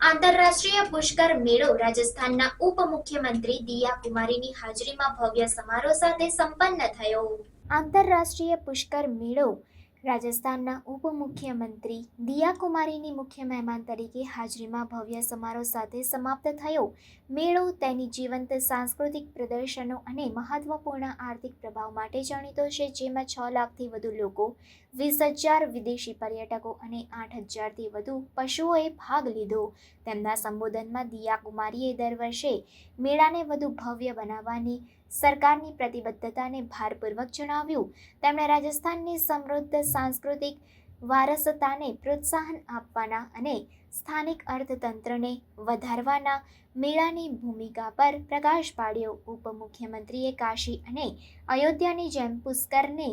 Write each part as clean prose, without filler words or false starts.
આંતરરાષ્ટ્રીય પુષ્કર મેળો રાજસ્થાનના ઉપમુખ્યમંત્રી દિયા કુમારીની હાજરીમાં ભવ્ય સમારોહ સાથે સંપન્ન થયો। આંતરરાષ્ટ્રીય પુષ્કર મેળો રાજસ્થાનના ઉપમુખ્યમંત્રી દિયા કુમારીની મુખ્ય મહેમાન તરીકે હાજરીમાં ભવ્ય સમારોહ સાથે સમાપ્ત થયો। મેળો તેની જીવંત સાંસ્કૃતિક પ્રદર્શનો અને મહત્વપૂર્ણ આર્થિક પ્રભાવ માટે જાણીતો છે, જેમાં 6 લાખથી વધુ લોકો, 20,000 વિદેશી પર્યટકો અને 8,000થી વધુ પશુઓએ ભાગ લીધો। તેમના સંબોધનમાં દિયા કુમારીએ દર વર્ષે મેળાને વધુ ભવ્ય બનાવવાની સરકારની પ્રતિબદ્ધતાને ભારપૂર્વક જણાવ્યું। તેમણે રાજસ્થાનની સમૃદ્ધ સાંસ્કૃતિક વારસતાને પ્રોત્સાહન આપવાના અને સ્થાનિક અર્થતંત્રને વધારવાના મેળાની ભૂમિકા પર પ્રકાશ પાડ્યો। ઉપમુખ્યમંત્રીએ કાશી અને અયોધ્યાની જેમ પુષ્કરને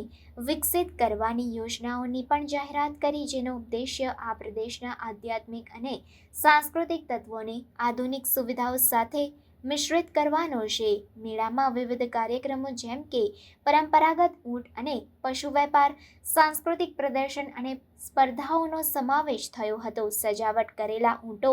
વિકસિત કરવાની યોજનાઓની પણ જાહેરાત કરી, જેનો ઉદ્દેશ્ય આ પ્રદેશના આધ્યાત્મિક અને સાંસ્કૃતિક તત્વોને આધુનિક સુવિધાઓ સાથે મિશ્રિત કરવાનો છે। મેળામાં વિવિધ કાર્યક્રમો જેમ કે પરંપરાગત ઊંટ અને પશુ વેપાર, સાંસ્કૃતિક પ્રદર્શન અને સ્પર્ધાઓનો સમાવેશ થયો હતો। સજાવટ કરેલા ઊંટો,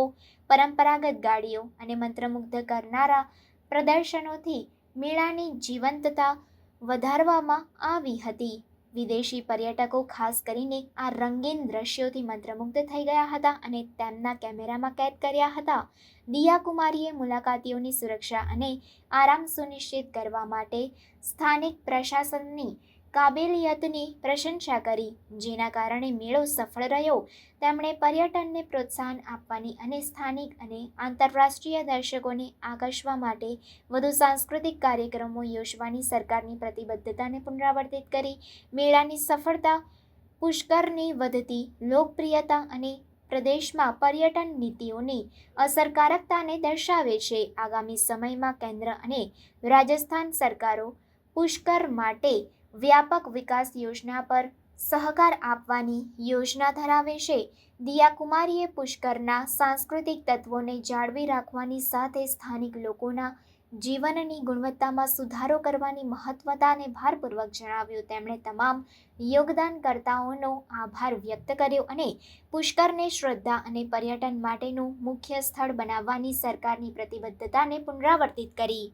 પરંપરાગત ગાડીઓ અને મંત્રમુગ્ધ કરનારા પ્રદર્શનોથી મેળાની જીવંતતા વધારવામાં આવી હતી। વિદેશી પર્યટકો ખાસ કરીને આ રંગીન દ્રશ્યોથી મંત્રમુગ્ધ થઈ ગયા હતા અને તેમના કેમેરામાં કેદ કર્યા હતા। દિયા કુમારીએ મુલાકાતીઓની સુરક્ષા અને આરામ સુનિશ્ચિત કરવા માટે સ્થાનિક પ્રશાસનની કાબેલિયતની પ્રશંસા કરી, જેના કારણે મેળો સફળ રહ્યો। તેમણે પર્યટનને પ્રોત્સાહન આપવાની અને સ્થાનિક અને આંતરરાષ્ટ્રીય દર્શકોને આકર્ષવા માટે વધુ સાંસ્કૃતિક કાર્યક્રમો યોજવાની સરકારની પ્રતિબદ્ધતાને પુનરાવર્તિત કરી। મેળાની સફળતા પુષ્કરની વધતી લોકપ્રિયતા અને પ્રદેશમાં પર્યટન નીતિઓની અસરકારકતાને દર્શાવે છે। આગામી સમયમાં કેન્દ્ર અને રાજસ્થાન સરકારો પુષ્કર માટે વ્યાપક વિકાસ યોજના પર સહકાર આપવાની યોજના ધરાવે છે। દિયા કુમારીએ પુષ્કરના સાંસ્કૃતિક તત્વોને જાળવી રાખવાની સાથે સ્થાનિક લોકોના જીવનની ગુણવત્તામાં સુધારો કરવાની મહત્વતાને ભારપૂર્વક જણાવ્યું। તેમણે તમામ યોગદાનકર્તાઓનો આભાર વ્યક્ત કર્યો અને પુષ્કરને શ્રદ્ધા અને પર્યટન માટેનું મુખ્ય સ્થળ બનાવવાની સરકારની પ્રતિબદ્ધતાને પુનરાવર્તિત કરી।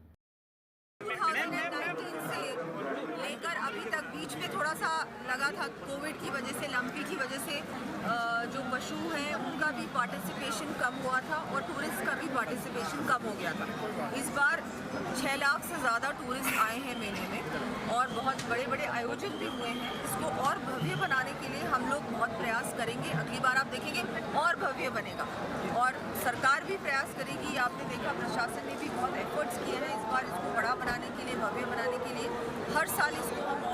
2019 से लेकर अभी तक बीच में थोड़ा सा लगा था, कोविड की वजह से, लंपी की वजह से जो पशु हैं उनका भी पार्टिसिपेशन कम हुआ था और टूरिस्ट का भी पार्टिसिपेशन कम हो गया था। इस बार 6 लाख से ज़्यादा टूरिस्ट आए हैं मेले में और बहुत बड़े बड़े आयोजन भी हुए हैं। इसको और भव्य बनाने के लिए हम लोग बहुत प्रयास करेंगे। अगली बार आप देखेंगे और भव्य बनेगा और सरकार भी प्रयास करेगी। आपने देखा प्रशासन ने भी बहुत एफर्ट्स किए हैं इस बार इसको बड़ा बनाने के लिए, भव्य बनाने के लिए। हर साल इसको हम